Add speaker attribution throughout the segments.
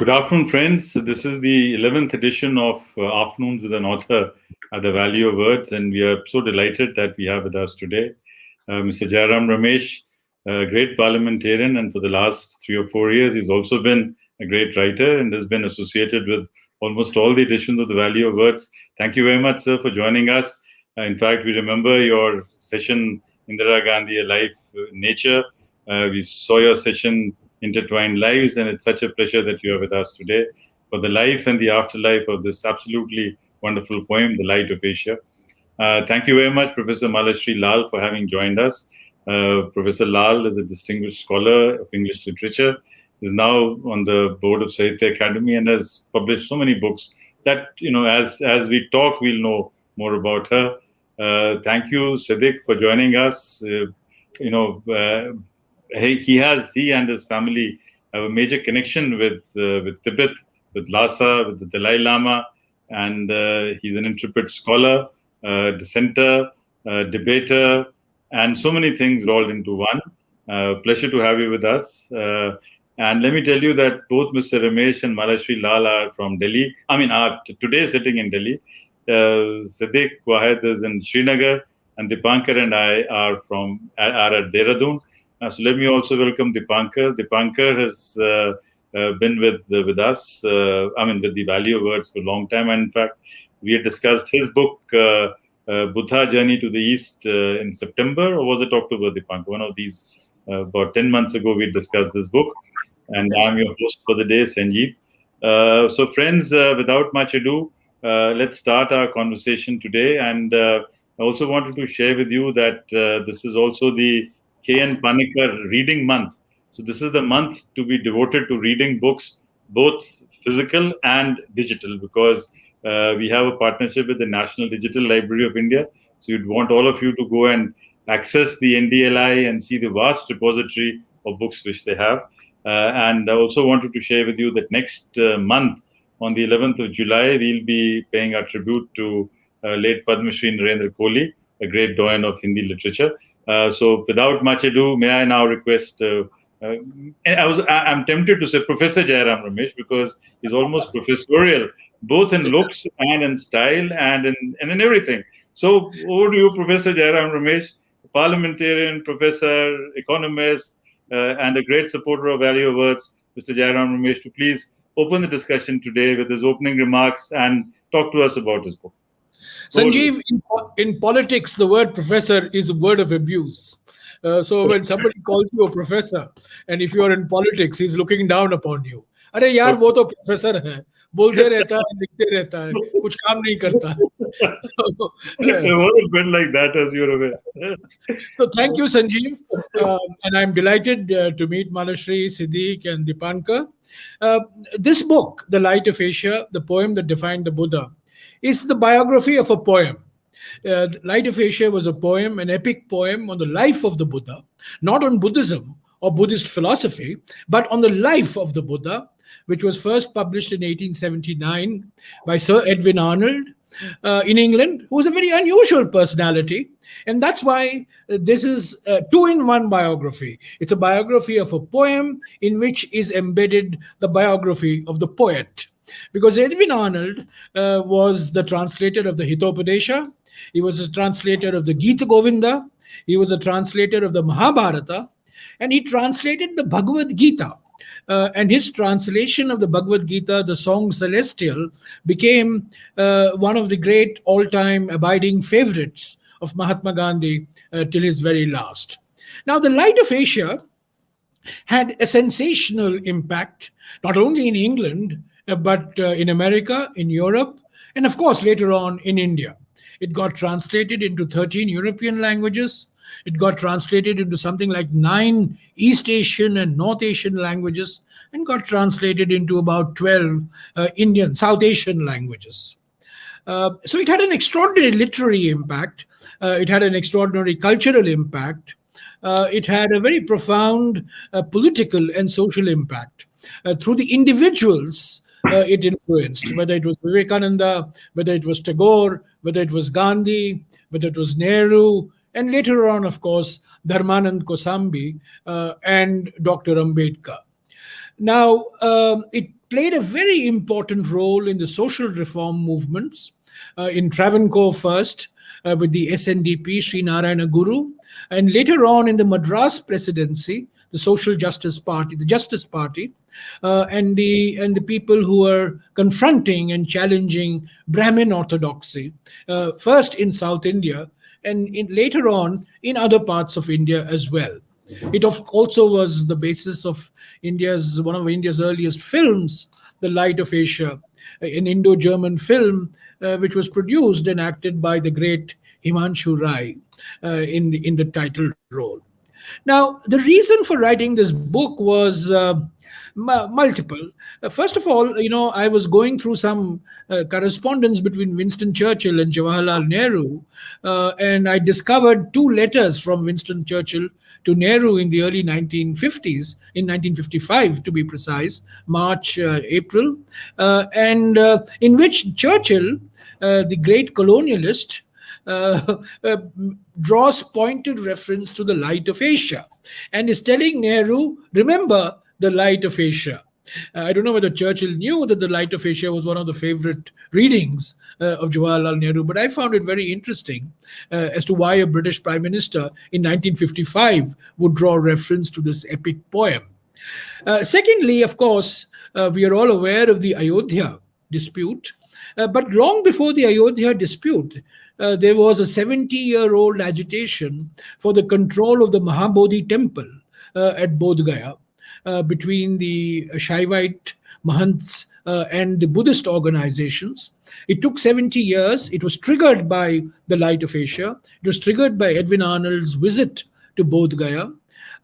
Speaker 1: Good afternoon, friends. This is the 11th edition of Afternoons with an Author at the Value of Words, and we are so delighted that we have with us today Mr. Jairam Ramesh, a great parliamentarian, and for the last 3 or 4 years, he's also been a great writer and has been associated with almost all the editions of the Value of Words. Thank you very much, sir, for joining us. In fact, we remember your session, Indira Gandhi, A Life, Nature. We saw your session, Intertwined Lives, and it's such a pleasure that you are with us today for the life and the afterlife of this absolutely wonderful poem, The Light of Asia. Thank you very much, Professor Malashree Lal, for having joined us. Professor Lal is a distinguished scholar of English literature, is now on the board of Sahitya Academy and has published so many books that, as we talk, we'll know more about her. Thank you, Siddiq, for joining us. He and his family have a major connection with Tibet, with Lhasa, with the Dalai Lama, and he's an intrepid scholar, dissenter, debater, and so many things rolled into one. Pleasure to have you with us. And let me tell you that both Mr. Ramesh and Malashree Lal are from Delhi. Are today sitting in Delhi. Siddiq, Wahid is in Srinagar, and Deepankar and I are at Dehradun. So let me also welcome Deepankar. Deepankar has been with us, with the Value of Words for a long time. And in fact, we had discussed his book, Buddha Journey to the East, in September, or was it October, Deepankar? One of these, about 10 months ago, we discussed this book. And I'm your host for the day, Sanjeev. So friends, without much ado, let's start our conversation today. And I also wanted to share with you that this is also the K.N. Panikkar Reading Month. So this is the month to be devoted to reading books, both physical and digital, because we have a partnership with the National Digital Library of India. So we'd want all of you to go and access the NDLI and see the vast repository of books which they have. And I also wanted to share with you that next month, on the 11th of July, we'll be paying our tribute to late Padma Shri Narendra Kohli, a great doyen of Hindi literature. So without much ado, may I now request, I'm tempted to say Professor Jairam Ramesh, because he's almost professorial, both in looks and in style and in everything. So over to you, Professor Jairam Ramesh, parliamentarian, professor, economist, and a great supporter of Value of Words, Mr. Jairam Ramesh, to please open the discussion today with his opening remarks and talk to us about his book.
Speaker 2: Sanjeev, in politics, the word professor is a word of abuse. So when somebody calls you a professor, and if you are in politics, he's looking down upon you. अरे यार वो तो professor है, बोलते रहता है, लिखते रहता है, कुछ काम नहीं करता.
Speaker 1: It wasn't been like that, as you're aware.
Speaker 2: So thank you, Sanjeev, and I'm delighted to meet Malashree, Siddiq, and Deepankar. This book, The Light of Asia, the poem that defined the Buddha, is the biography of a poem. Light of Asia was a poem, an epic poem on the life of the Buddha, not on Buddhism or Buddhist philosophy, but on the life of the Buddha, which was first published in 1879 by Sir Edwin Arnold in England, who was a very unusual personality. And that's why this is a two-in-one biography. It's a biography of a poem in which is embedded the biography of the poet. Because Edwin Arnold was the translator of the Hitopadesha, he was a translator of the Gita Govinda, he was a translator of the Mahabharata, and he translated the Bhagavad Gita. And his translation of the Bhagavad Gita, the Song Celestial, became one of the great all-time abiding favorites of Mahatma Gandhi till his very last. Now, The Light of Asia had a sensational impact, not only in England, but in America, in Europe, and of course later on in India. It got translated into 13 European languages. It got translated into something like 9 East Asian and North Asian languages, and got translated into about 12 Indian, South Asian languages. So it had an extraordinary literary impact. It had an extraordinary cultural impact. It had a very profound political and social impact. Through the individuals it influenced, whether it was Vivekananda, whether it was Tagore, whether it was Gandhi, whether it was Nehru, and later on, of course, Dharmanand Kosambi and Dr. Ambedkar. Now, it played a very important role in the social reform movements in Travancore first with the SNDP, Sri Narayana Guru, and later on in the Madras presidency, the Social Justice Party, the Justice Party, and the people who were confronting and challenging Brahmin orthodoxy, first in South India and later on in other parts of India as well. It also was the basis of one of India's earliest films, The Light of Asia, an Indo-German film which was produced and acted by the great Himanshu Rai in the title role. Now, the reason for writing this book was multiple. First of all, I was going through some correspondence between Winston Churchill and Jawaharlal Nehru, and I discovered two letters from Winston Churchill to Nehru in the early 1950s, in 1955 to be precise, March, April, and in which Churchill, the great colonialist, draws pointed reference to the light of Asia and is telling Nehru, remember the light of Asia. I don't know whether Churchill knew that the light of Asia was one of the favorite readings of Jawaharlal Nehru, but I found it very interesting as to why a British Prime Minister in 1955 would draw reference to this epic poem. Secondly, of course, we are all aware of the Ayodhya dispute, but long before the Ayodhya dispute, there was a 70-year-old agitation for the control of the Mahabodhi temple at Bodh Gaya between the Shaivite Mahants and the Buddhist organizations. It took 70 years. It was triggered by the Light of Asia. It was triggered by Edwin Arnold's visit to Bodh Gaya.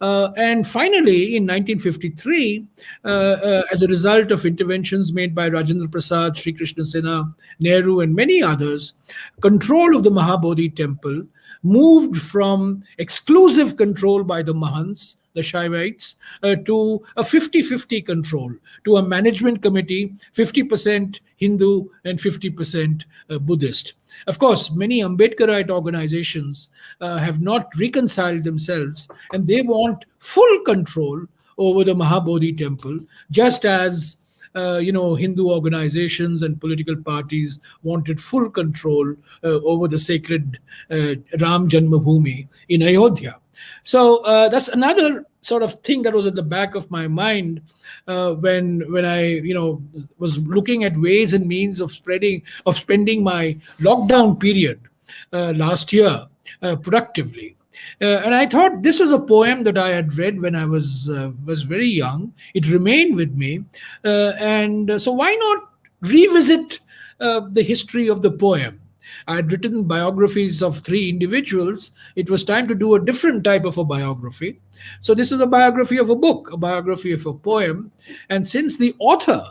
Speaker 2: And finally, in 1953, as a result of interventions made by Rajendra Prasad, Sri Krishna Sena, Nehru, and many others, control of the Mahabodhi temple moved from exclusive control by the Mahants, the Shaivites, to a 50-50 control, to a management committee, 50% Hindu and 50% Buddhist. Of course, many Ambedkarite organizations have not reconciled themselves, and they want full control over the Mahabodhi temple, just as Hindu organizations and political parties wanted full control over the sacred Ram Janmabhoomi in Ayodhya. So that's another sort of thing that was at the back of my mind when I was looking at ways and means of spending my lockdown period last year productively. And I thought this was a poem that I had read when I was very young. It remained with me, and so why not revisit the history of the poem? I had written biographies of 3 individuals. It was time to do a different type of a biography. So this is a biography of a book, a biography of a poem. And since the author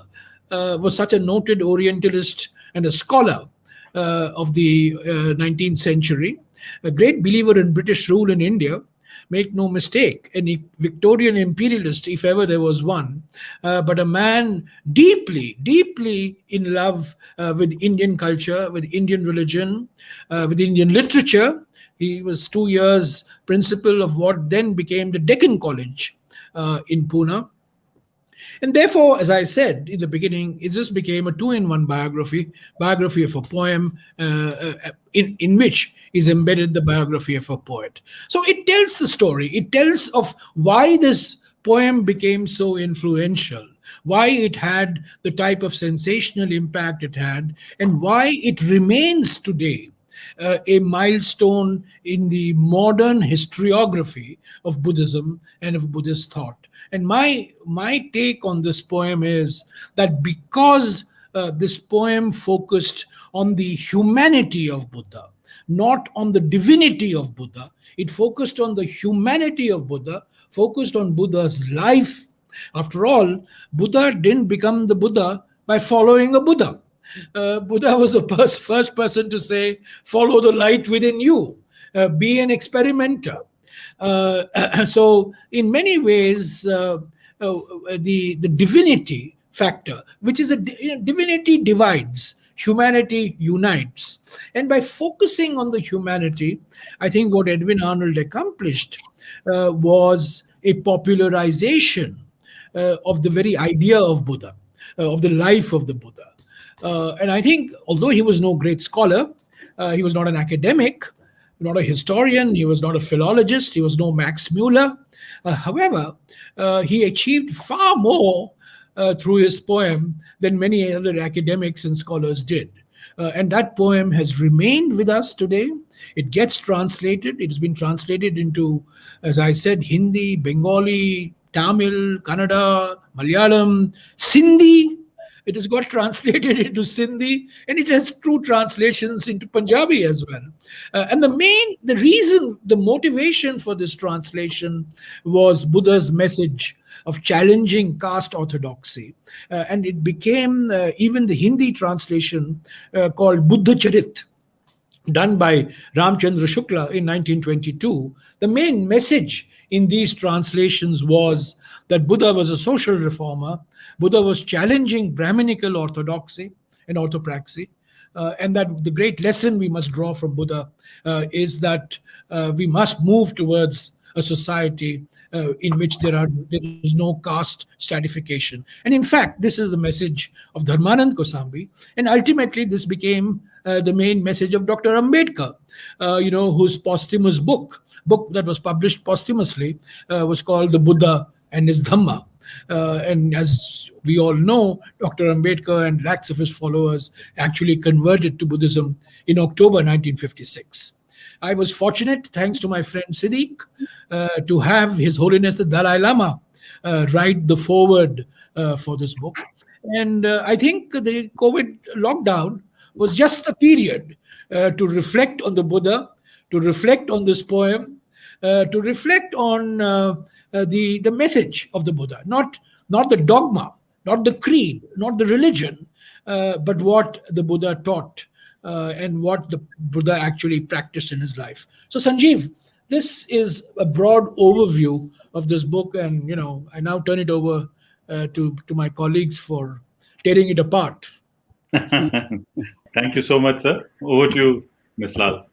Speaker 2: was such a noted Orientalist and a scholar of the 19th century, a great believer in British rule in India, make no mistake, a Victorian imperialist, if ever there was one, but a man deeply, deeply in love with Indian culture, with Indian religion, with Indian literature. He was 2 years principal of what then became the Deccan College in Pune. And therefore, as I said in the beginning, it just became a 2-in-1 biography of a poem in which is embedded the biography of a poet. So it tells the story. It tells of why this poem became so influential, why it had the type of sensational impact it had, and why it remains today a milestone in the modern historiography of Buddhism and of Buddhist thought. And my take on this poem is that because this poem focused on the humanity of Buddha, not on the divinity of Buddha, it focused on the humanity of Buddha, focused on Buddha's life. After all, Buddha didn't become the Buddha by following a Buddha. Buddha was the first person to say, follow the light within you, be an experimenter. So in many ways, the divinity factor, which is divinity divides, humanity unites. And by focusing on the humanity, I think what Edwin Arnold accomplished was a popularization of the very idea of Buddha. of the life of the Buddha. And I think, although he was no great scholar, he was not an academic, not a historian, he was not a philologist, he was no Max Muller. However, he achieved far more through his poem than many other academics and scholars did. And that poem has remained with us today. It gets translated. It has been translated into, as I said, Hindi, Bengali, Tamil, Kannada, Malayalam, Sindhi. It has got translated into Sindhi, and it has true translations into Punjabi as well. And the reason, the motivation for this translation was Buddha's message of challenging caste orthodoxy. And it became even the Hindi translation called Buddha Charit, done by Ramchandra Shukla in 1922. The main message in these translations was that Buddha was a social reformer. Buddha was challenging Brahminical orthodoxy and orthopraxy. And that the great lesson we must draw from Buddha is that we must move towards a society in which there is no caste stratification. And in fact, this is the message of Dharmanand Kosambi. And ultimately, this became the main message of Dr. Ambedkar, whose posthumous book that was published posthumously was called The Buddha and His Dhamma. And as we all know, Dr. Ambedkar and lakhs of his followers actually converted to Buddhism in October 1956. I was fortunate, thanks to my friend Siddiq, to have His Holiness the Dalai Lama write the foreword for this book. And I think the COVID lockdown was just the period to reflect on the Buddha, to reflect on this poem, to reflect on the message of the Buddha, not the dogma, not the creed, not the religion, but what the Buddha taught and what the Buddha actually practiced in his life. So Sanjeev, this is a broad overview of this book, and I now turn it over to my colleagues for tearing it apart.
Speaker 1: Thank you so much, sir. Over to you, Ms. Lal.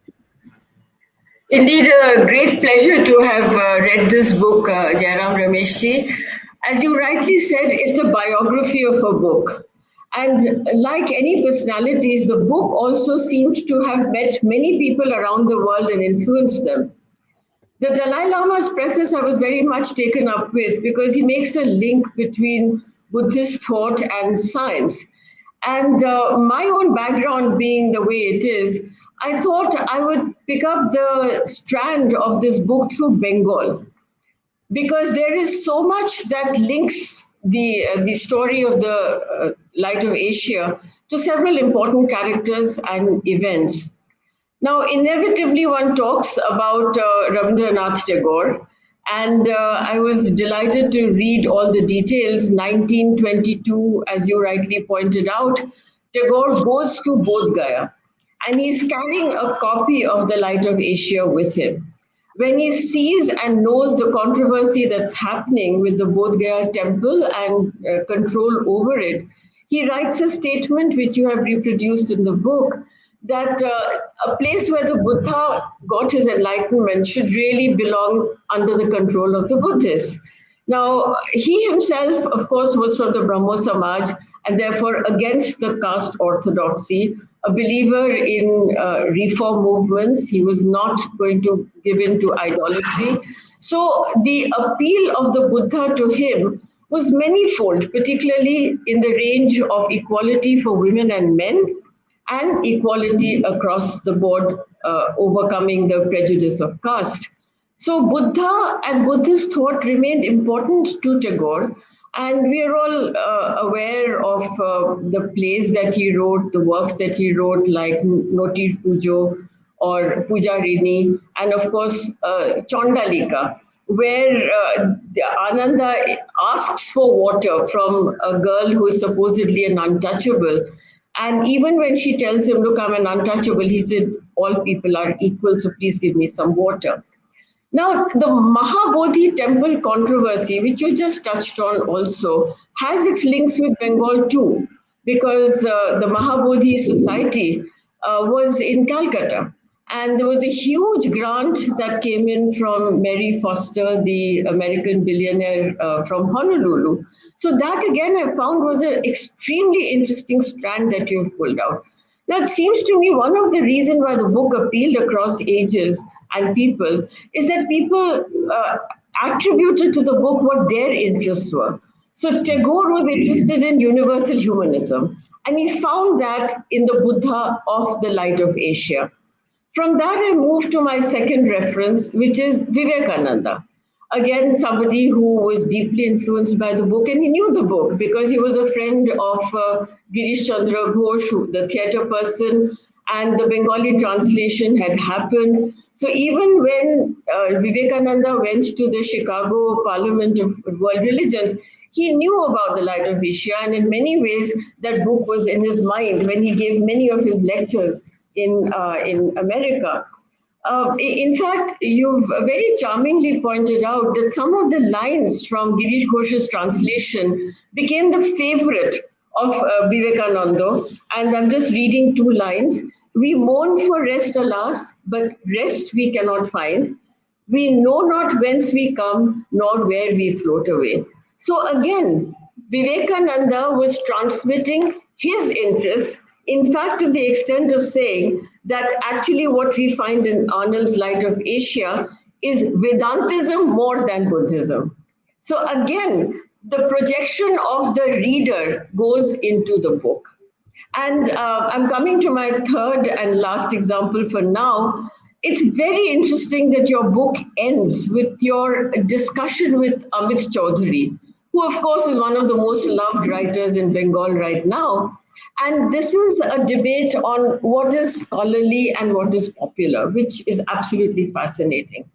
Speaker 3: Indeed, a great pleasure to have read this book, Jairam Ramesh. As you rightly said, it's the biography of a book. And like any personalities, the book also seemed to have met many people around the world and influenced them. The Dalai Lama's preface I was very much taken up with because he makes a link between Buddhist thought and science. And my own background being the way it is, I thought I would pick up the strand of this book through Bengal, because there is so much that links the story of the Light of Asia to several important characters and events. Now, inevitably, one talks about Rabindranath Tagore, and I was delighted to read all the details. 1922, as you rightly pointed out, Tagore goes to Bodh Gaya, and he's carrying a copy of the Light of Asia with him. When he sees and knows the controversy that's happening with the Bodh Gaya temple and control over it, he writes a statement which you have reproduced in the book, that a place where the Buddha got his enlightenment should really belong under the control of the Buddhists. Now, he himself, of course, was from the Brahmo Samaj and therefore against the caste orthodoxy, a believer in reform movements. He was not going to give in to idolatry. So the appeal of the Buddha to him was manifold, particularly in the range of equality for women and men and equality across the board, overcoming the prejudice of caste. So Buddha and Buddhist thought remained important to Tagore, and we are all aware of the plays that he wrote, the works that he wrote, like Noti Pujo or Pujarini, and of course Chandalika, where Ananda asks for water from a girl who is supposedly an untouchable. And even when she tells him, look, I'm an untouchable, he said, all people are equal, so please give me some water. Now, the Mahabodhi temple controversy, which you just touched on also, has its links with Bengal too, because the Mahabodhi society was in Calcutta. And there was a huge grant that came in from Mary Foster, the American billionaire from Honolulu. So that again I found was an extremely interesting strand that you've pulled out. Now it seems to me one of the reasons why the book appealed across ages and people is that people attributed to the book what their interests were. So Tagore was interested in universal humanism, and he found that in the Buddha of the Light of Asia. From that, I moved to my second reference, which is Vivekananda. Again, somebody who was deeply influenced by the book, and he knew the book because he was a friend of Girish Chandra Ghosh, the theatre person, and the Bengali translation had happened. So even when Vivekananda went to the Chicago Parliament of World Religions, he knew about the Light of Asia, and in many ways, that book was in his mind when he gave many of his lectures in America. In fact, you've very charmingly pointed out that some of the lines from Girish Ghosh's translation became the favorite of Vivekananda. And I'm just reading two lines. We mourn for rest, alas, but rest we cannot find. We know not whence we come, nor where we float away. So again, Vivekananda was transmitting his interests, in fact, to the extent of saying that actually what we find in Arnold's Light of Asia is Vedantism more than Buddhism. So again, the projection of the reader goes into the book. And I'm coming to my third and last example for now. It's very interesting that your book ends with your discussion with Amit Chaudhary, who of course is one of the most loved writers in Bengal right now. And this is a debate on what is scholarly and what is popular, which is absolutely fascinating.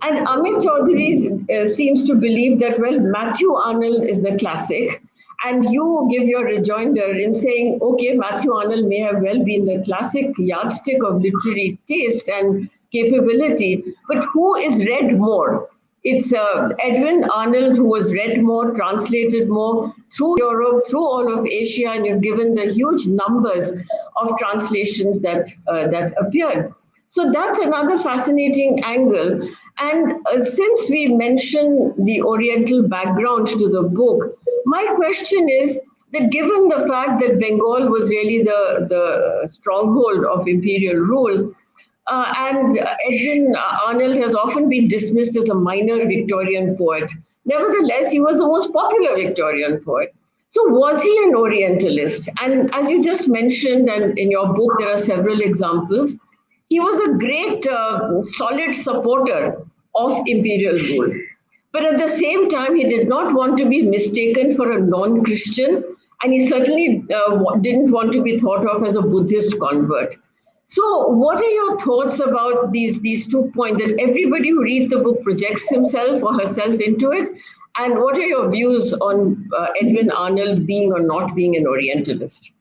Speaker 3: And Amit Chaudhary seems to believe that, well, Matthew Arnold is the classic. And you give your rejoinder in saying, okay, Matthew Arnold may have well been the classic yardstick of literary taste and capability, but who is read more? It's Edwin Arnold who was read more, translated more through Europe, through all of Asia, and you've given the huge numbers of translations that appeared. So that's another fascinating angle. And since we mentioned the Oriental background to the book, my question is that given the fact that Bengal was really the stronghold of imperial rule, and Edwin Arnold has often been dismissed as a minor Victorian poet. Nevertheless, he was the most popular Victorian poet. So was he an Orientalist? And as you just mentioned, and in your book, there are several examples, he was a great, solid supporter of imperial rule. But at the same time, he did not want to be mistaken for a non-Christian, and he certainly didn't want to be thought of as a Buddhist convert. So what are your thoughts about these 2 points, that everybody who reads the book projects himself or herself into it? And what are your views on Edwin Arnold being or not being an Orientalist?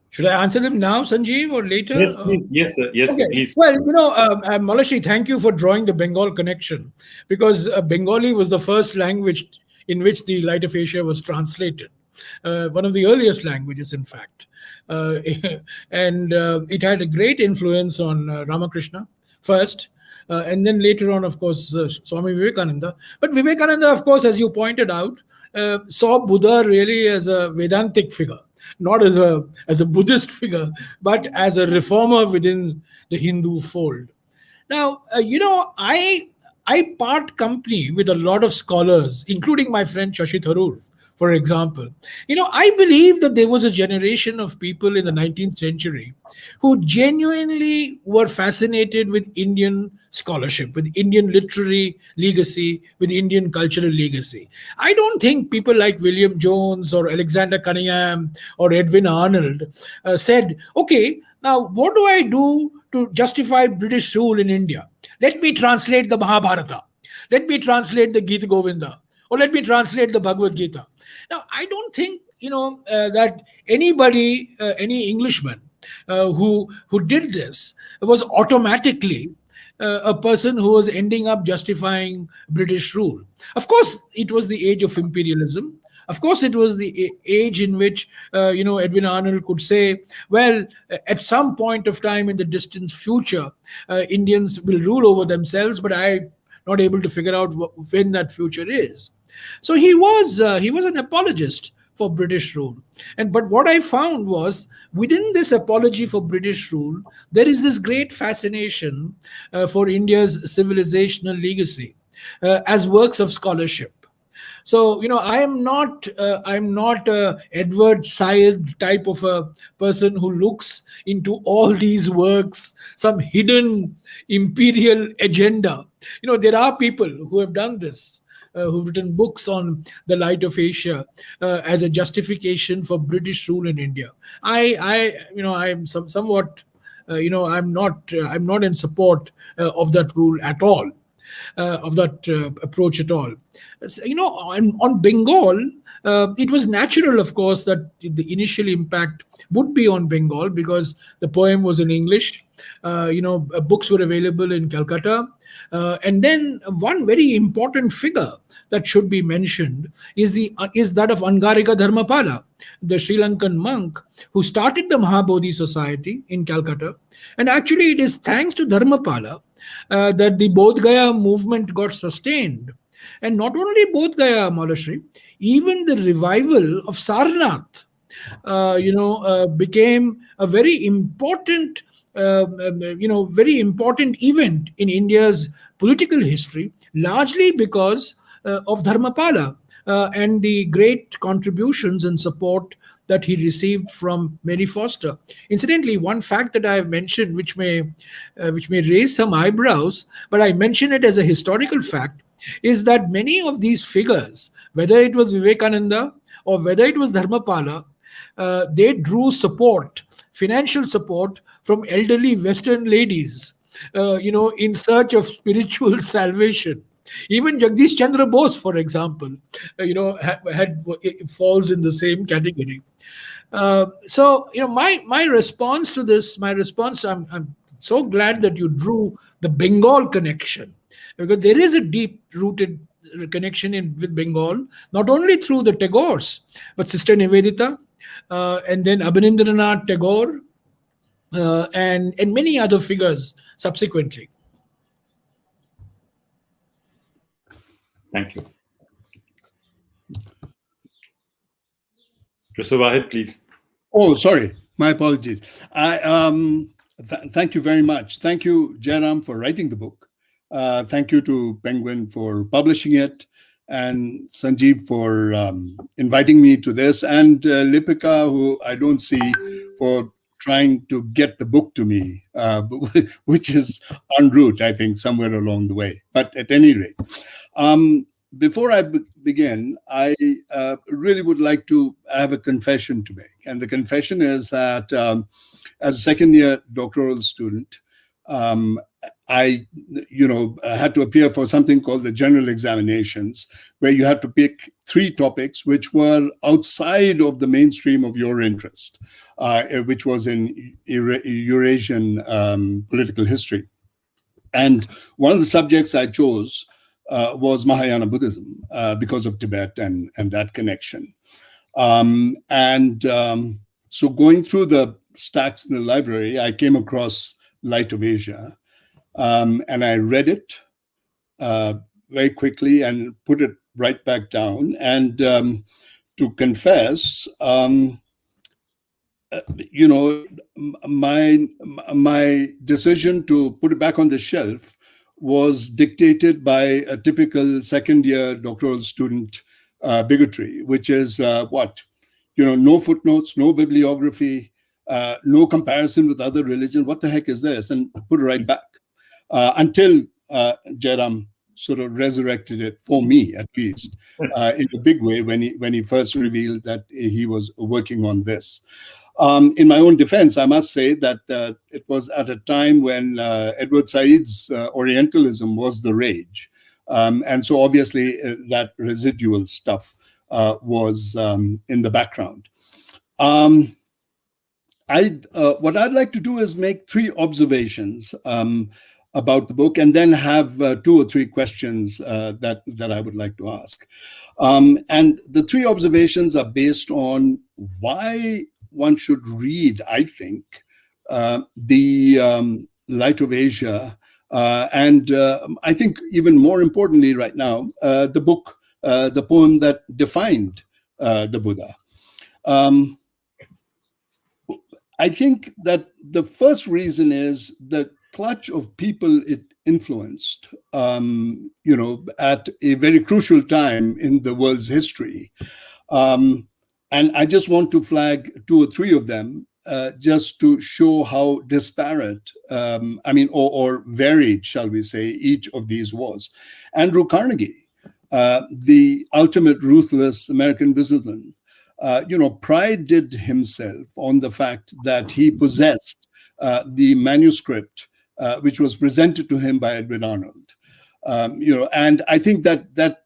Speaker 2: Should I answer them now, Sanjeev, or later?
Speaker 1: Yes, please. Yes, sir. Yes,
Speaker 2: okay.
Speaker 1: Sir, please.
Speaker 2: Well, Malashree, thank you for drawing the Bengal connection, because Bengali was the first language in which the Light of Asia was translated. One of the earliest languages, in fact. And it had a great influence on Ramakrishna first, and then later on, of course, Swami Vivekananda. But Vivekananda, of course, as you pointed out, saw Buddha really as a Vedantic figure, not as a Buddhist figure, but as a reformer within the Hindu fold. Now, I part company with a lot of scholars, including my friend Shashi Tharoor, for example. I believe that there was a generation of people in the 19th century who genuinely were fascinated with Indian scholarship, with Indian literary legacy, with Indian cultural legacy. I don't think people like William Jones or Alexander Cunningham or Edwin Arnold said, okay, now what do I do to justify British rule in India? Let me translate the Mahabharata. Let me translate the Gita Govinda. Or let me translate the Bhagavad Gita. Now, I don't think, that anybody, any Englishman who did this was automatically a person who was ending up justifying British rule. Of course, it was the age of imperialism. Of course, it was the age in which, Edwin Arnold could say, well, at some point of time in the distant future, Indians will rule over themselves, but I'm not able to figure out when that future is. So he was an apologist for British rule. But what I found was, within this apology for British rule, there is this great fascination for India's civilizational legacy as works of scholarship. So, I'm not a Edward Said type of a person who looks into all these works, some hidden imperial agenda. There are people who have done this, who've written books on the Light of Asia as a justification for British rule in India. I'm somewhat, I'm not in support of that rule at all, of that approach at all. On Bengal, it was natural, of course, that the initial impact would be on Bengal because the poem was in English. Books were available in Calcutta. And then one very important figure that should be mentioned is that of Angarika Dharmapala, the Sri Lankan monk who started the Mahabodhi Society in Calcutta. And actually, it is thanks to Dharmapala that the Bodh Gaya movement got sustained. And not only Bodh Gaya, Malashree, even the revival of Sarnath, became a very important event in India's political history, largely because of Dharmapala and the great contributions and support that he received from Mary Foster. Incidentally, one fact that I have mentioned, which may raise some eyebrows, but I mention it as a historical fact, is that many of these figures, whether it was Vivekananda or whether it was Dharmapala, they drew support, financial support, from elderly Western ladies, in search of spiritual salvation. Even Jagdish Chandra Bose, for example, falls in the same category. My response to this, I'm so glad that you drew the Bengal connection, because there is a deep-rooted connection with Bengal, not only through the Tagores, but Sister Nivedita, and then Abanindranath Tagore, and many other figures subsequently.
Speaker 1: Thank you. Professor Wahid, please.
Speaker 4: Oh, sorry. My apologies. Thank you very much. Thank you, Jairam, for writing the book. Thank you to Penguin for publishing it, and Sanjeev for inviting me to this, and Deepika, who I don't see, for trying to get the book to me, which is en route, I think, somewhere along the way. But at any rate, before I begin, I really would like to have a confession to make. And the confession is that as a second-year doctoral student, I had to appear for something called the general examinations, where you had to pick 3 topics which were outside of the mainstream of your interest, which was in Eurasian political history. And one of the subjects I chose was Mahayana Buddhism because of Tibet and that connection. So going through the stacks in the library, I came across Light of Asia. And I read it very quickly and put it right back down. And to confess, my decision to put it back on the shelf was dictated by a typical second-year doctoral student bigotry, which is no footnotes, no bibliography, no comparison with other religions. What the heck is this? And put it right back. Until Jairam sort of resurrected it, for me at least, in a big way when he first revealed that he was working on this. In my own defense, I must say that it was at a time when Edward Said's Orientalism was the rage. And so obviously that residual stuff was in the background. What I'd like to do is make 3 observations about the book, and then have 2 or 3 questions that I would like to ask. And the 3 observations are based on why one should read, I think, the Light of Asia, and I think even more importantly right now, the book, the poem that defined the Buddha. I think that the first reason is the clutch of people it influenced, at a very crucial time in the world's history. And I just want to flag 2 or 3 of them, just to show how disparate, or varied, shall we say, each of these was. Andrew Carnegie, the ultimate ruthless American businessman, prided himself on the fact that he possessed the manuscript which was presented to him by Edwin Arnold. And I think that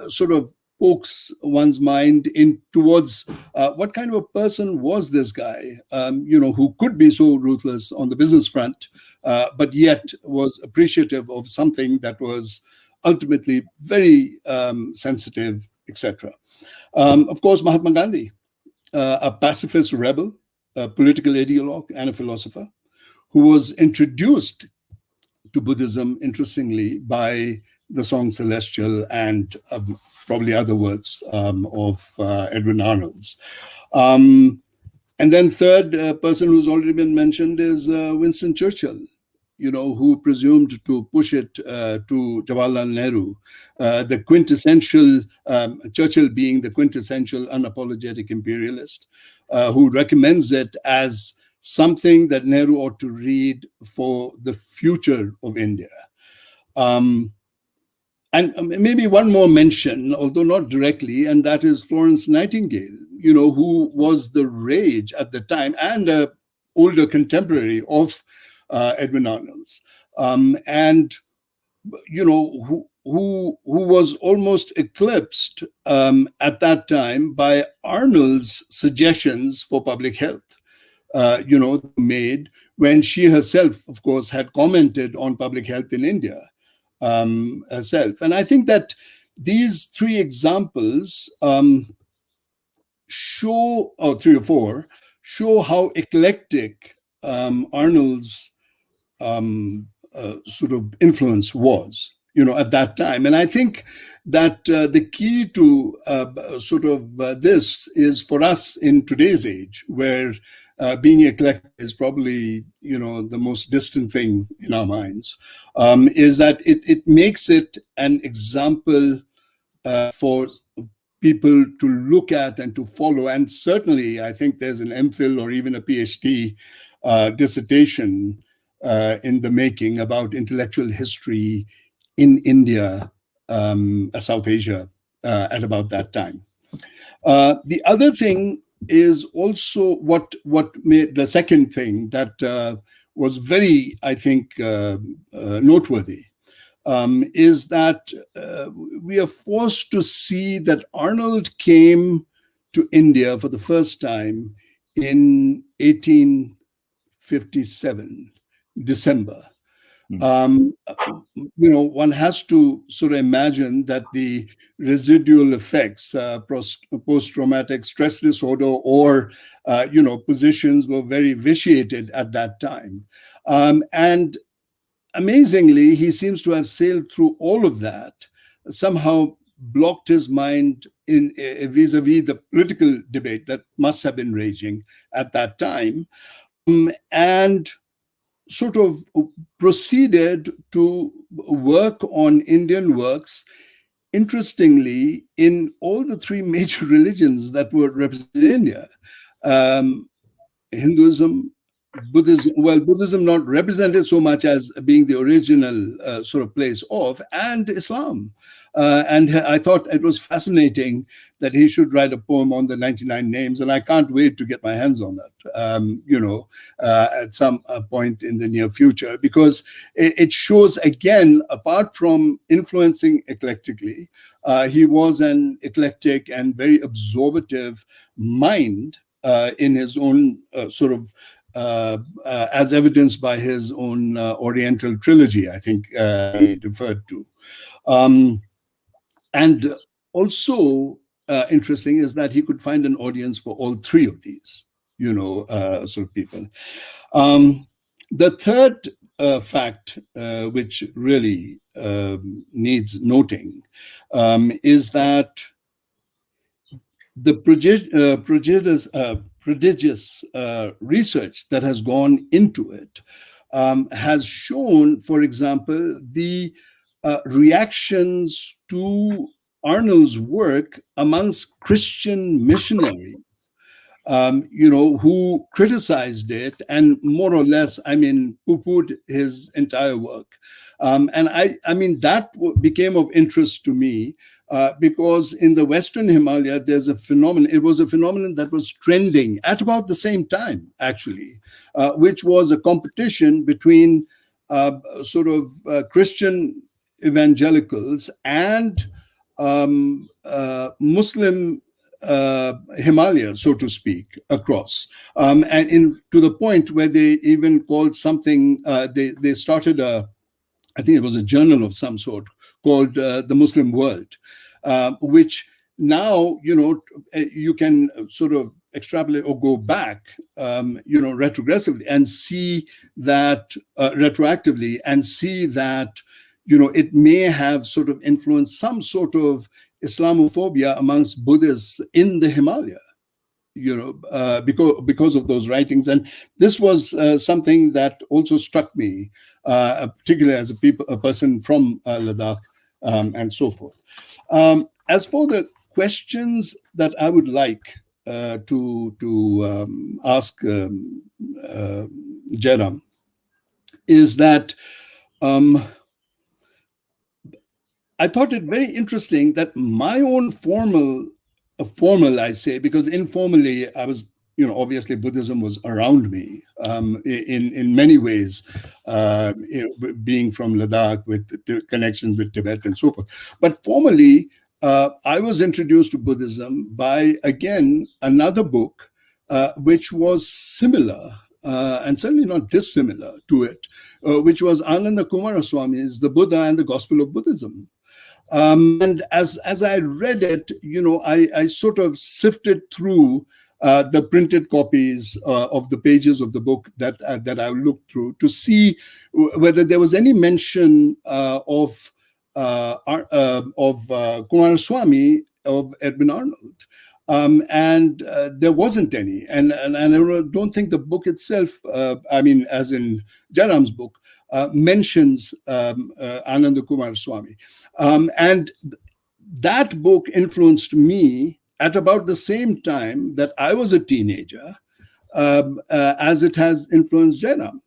Speaker 4: sort of pokes one's mind in towards what kind of a person was this guy, who could be so ruthless on the business front, but yet was appreciative of something that was ultimately very sensitive, etc. Of course, Mahatma Gandhi, a pacifist rebel, a political ideologue, and a philosopher, who was introduced to Buddhism, interestingly, by the song Celestial and probably other works of Edwin Arnold's. And then third person who's already been mentioned is Winston Churchill, who presumed to push it to Jawaharlal Nehru, the quintessential, Churchill being the quintessential unapologetic imperialist, who recommends it as something that Nehru ought to read for the future of India. And maybe one more mention, although not directly, and that is Florence Nightingale, who was the rage at the time and an older contemporary of Edwin Arnold's, and who was almost eclipsed at that time by Arnold's suggestions for public health, made when she herself, of course, had commented on public health in India herself. And I think that these 3 examples show, or 3 or 4, show how eclectic Arnold's sort of influence was, at that time. And I think that the key to this is for us in today's age, where being eclectic is probably, the most distant thing in our minds, is that it makes it an example for people to look at and to follow. And certainly, I think there's an MPhil or even a PhD dissertation in the making about intellectual history in India, South Asia, at about that time. The other thing is also what made the second thing that was very, I think, noteworthy, is that we are forced to see that Arnold came to India for the first time in 1857, December. One has to sort of imagine that the residual effects, post-traumatic stress disorder, or positions were very vitiated at that time. And amazingly, he seems to have sailed through all of that, somehow blocked his mind in vis-a-vis the political debate that must have been raging at that time, and sort of proceeded to work on Indian works, interestingly, in all the 3 major religions that were represented in India. Hinduism, Buddhism, well, Buddhism not represented so much as being the original sort of place of, and Islam. And I thought it was fascinating that he should write a poem on the 99 names, and I can't wait to get my hands on that, at some point in the near future, because it shows, again, apart from influencing eclectically, he was an eclectic and very absorptive mind in his own sort of as evidenced by his own Oriental trilogy, I think he referred to. And also interesting is that he could find an audience for all three of these, sort of people. The third fact, which really needs noting, is that the prodigious research that has gone into it has shown, for example, the reactions to Arnold's work amongst Christian missionaries, who criticized it and more or less, poo-pooed his entire work. And I mean, that became of interest to me because in the Western Himalaya, there's a phenomenon. It was a phenomenon that was trending at about the same time, actually, which was a competition between Christian evangelicals and Muslim Himalaya, so to speak, across, and to the point where they even called something. They started I think it was a journal of some sort called the Muslim World, which now you can sort of extrapolate or go back, retrogressively and see that retroactively and see that it may have sort of influenced some sort of Islamophobia amongst Buddhists in the Himalaya, because of those writings. And this was something that also struck me, particularly as a person from Ladakh and so forth. As for the questions that I would like to ask Jairam, is that I thought it very interesting that my own formal, I say, because informally I was, obviously Buddhism was around me in many ways, being from Ladakh with connections with Tibet and so forth. But formally, I was introduced to Buddhism by, again, another book, which was similar, and certainly not dissimilar to it, which was Ananda Kumaraswamy's The Buddha and the Gospel of Buddhism. And as I read it, I sort of sifted through the printed copies of the pages of the book that I looked through to see whether there was any mention of Kumaraswamy, of Edwin Arnold. And there wasn't any. And I don't think the book itself, as in Jairam's book, mentions Ananda Kumaraswamy. And that book influenced me at about the same time that I was a teenager, as it has influenced Jairam.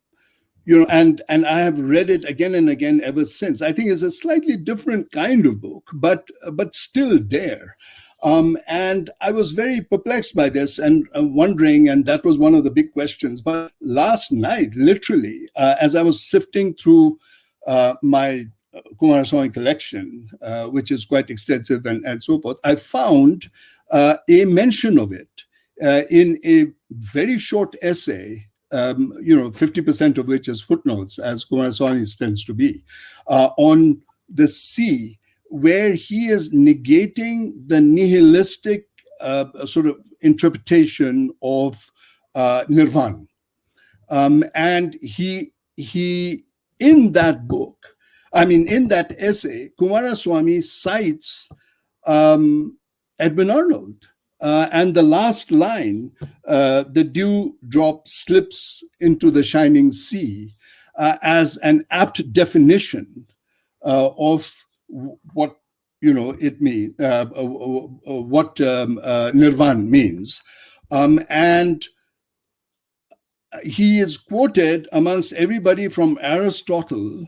Speaker 4: And I have read it again and again ever since. I think it's a slightly different kind of book, but still there. And I was very perplexed by this and wondering, and that was one of the big questions. But last night, literally, as I was sifting through my Kumaraswamy collection, which is quite extensive and so forth, I found a mention of it in a very short essay, 50% of which is footnotes, as Kumaraswamy tends to be, on the sea, where he is negating the nihilistic sort of interpretation of nirvana. And he in that book, in that essay, Kumaraswamy cites Edwin Arnold. And the last line, the dew drop slips into the shining sea, as an apt definition of what it means, what nirvana means, and he is quoted amongst everybody from Aristotle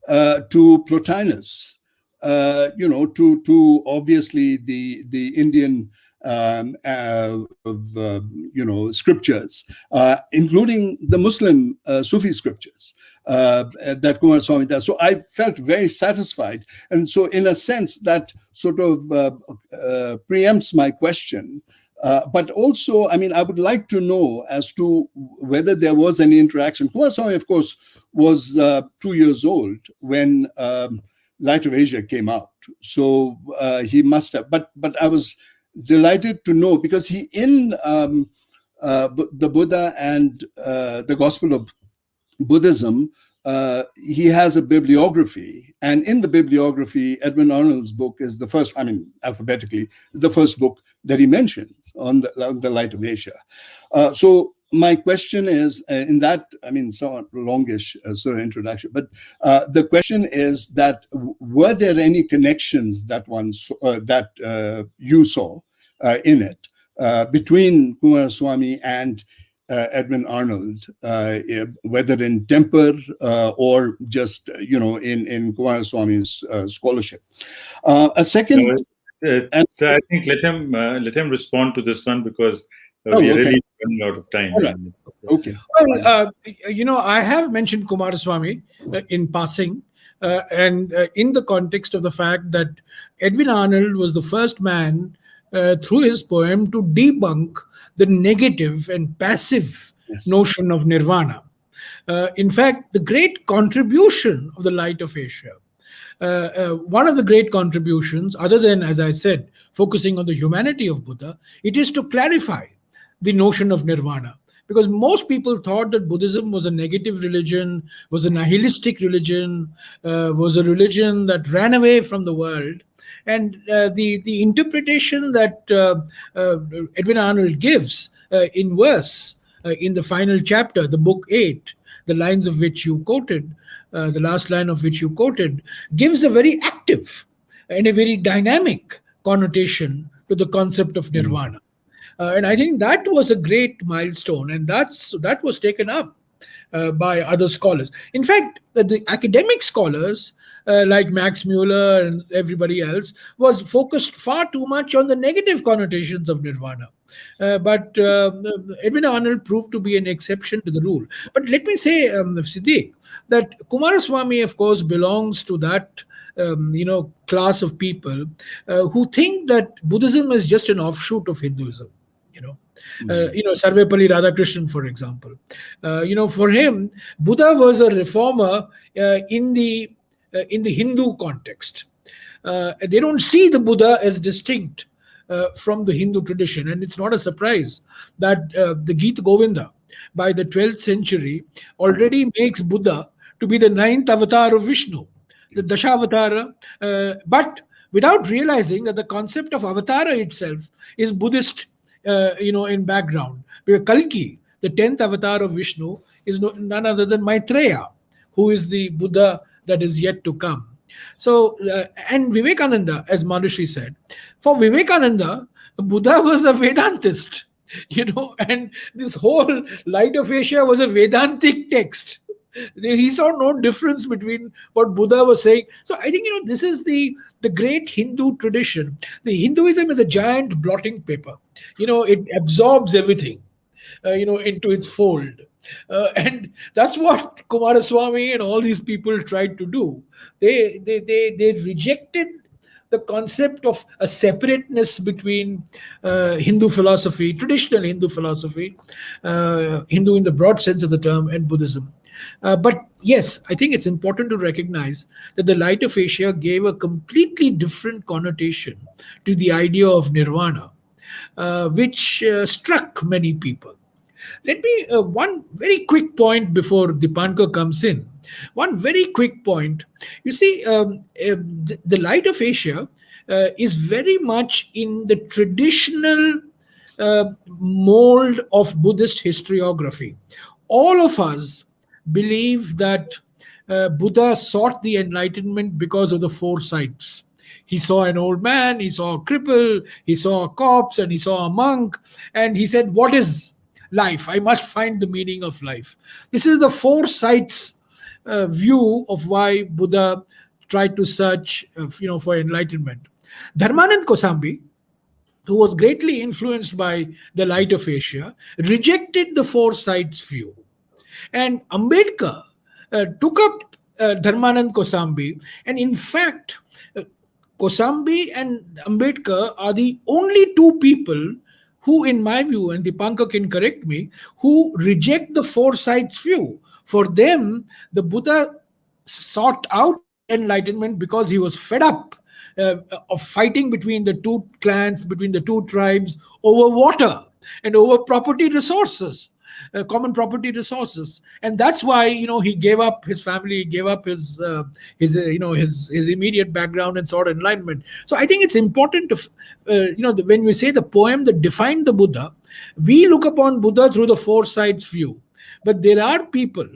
Speaker 4: to Plotinus, to obviously the Indian scriptures, including the Muslim Sufi scriptures that Kumaraswamy does. So I felt very satisfied. And so in a sense that sort of preempts my question But also, I mean, I would like to know as to whether there was any interaction. Kumaraswamy, of course, was 2 years old when Light of Asia came out. So he must have. But I was delighted to know, because he, in the Buddha and the Gospel of Buddhism, he has a bibliography, and in the bibliography, Edwin Arnold's book is the first, I mean, alphabetically, the first book that he mentions on the Light of Asia. So my question is, in that, I mean, somewhat longish sort of introduction, but the question is that were there any connections that you saw in it between Kumaraswamy and Edwin Arnold, whether in temper or just in Kumaraswamy's scholarship? A second,
Speaker 1: so I think let him respond to this one, because we are really running out of time.
Speaker 4: Right. Okay.
Speaker 2: Well, I have mentioned Kumaraswamy in passing, and in the context of the fact that Edwin Arnold was the first man through his poem to debunk the negative and passive notion of nirvana. In fact, the great contribution of the Light of Asia, one of the great contributions, other than, as I said, focusing on the humanity of Buddha, it is to clarify the notion of nirvana. Because most people thought that Buddhism was a negative religion, was a nihilistic religion, was a religion that ran away from the world. And the interpretation that Edwin Arnold gives in verse, in the final chapter, the book 8, the lines of which you quoted, the last line of which you quoted, gives a very active and a very dynamic connotation to the concept of nirvana. And I think that was a great milestone, and that was taken up by other scholars. In fact, the academic scholars, like Max Mueller and everybody else, was focused far too much on the negative connotations of nirvana. But Edwin Arnold proved to be an exception to the rule. But let me say, Siddiq, that Kumaraswamy, of course, belongs to that class of people who think that Buddhism is just an offshoot of Hinduism. Sarvepalli Radhakrishnan, for example. For him, Buddha was a reformer in the Hindu context. They don't see the Buddha as distinct from the Hindu tradition. And it's not a surprise that the Gita Govinda, by the 12th century, already makes Buddha to be the 9th avatar of Vishnu, the Dashavatara, but without realizing that the concept of avatara itself is Buddhist, in background. Because Kalki, the 10th avatar of Vishnu, is none other than Maitreya, who is the Buddha that is yet to come. So, and Vivekananda, as Malashree said, for Vivekananda, Buddha was a Vedantist, and this whole Light of Asia was a Vedantic text. He saw no difference between what Buddha was saying. So I think, this is the great Hindu tradition. The Hinduism is a giant blotting paper. It absorbs everything, into its fold. And that's what Kumaraswamy and all these people tried to do. They rejected the concept of a separateness between Hindu philosophy, traditional Hindu philosophy, Hindu in the broad sense of the term, and Buddhism. But yes, I think it's important to recognize that the Light of Asia gave a completely different connotation to the idea of nirvana, which struck many people. Let me, one very quick point before Deepankar comes in. One very quick point. You see, the Light of Asia is very much in the traditional mold of Buddhist historiography. All of us believe that Buddha sought the enlightenment because of the four sights. He saw an old man, he saw a cripple, he saw a corpse, and he saw a monk, and he said, "What is life? I must find the meaning of life." This is the four sights view of why Buddha tried to search, for enlightenment. Dharmanand Kosambi, who was greatly influenced by the Light of Asia, rejected the four sights view. And Ambedkar took up Dharmanand Kosambi, and in fact, Kosambi and Ambedkar are the only two people who, in my view, and Deepankar can correct me, who reject the four sides view. For them, the Buddha sought out enlightenment because he was fed up of fighting between the two clans, between the two tribes over water and over property resources. Common property resources, and that's why he gave up his family, he gave up his immediate background and sought enlightenment. So I think it's important to when we say the poem that defined the Buddha, we look upon Buddha through the four sides view, but there are people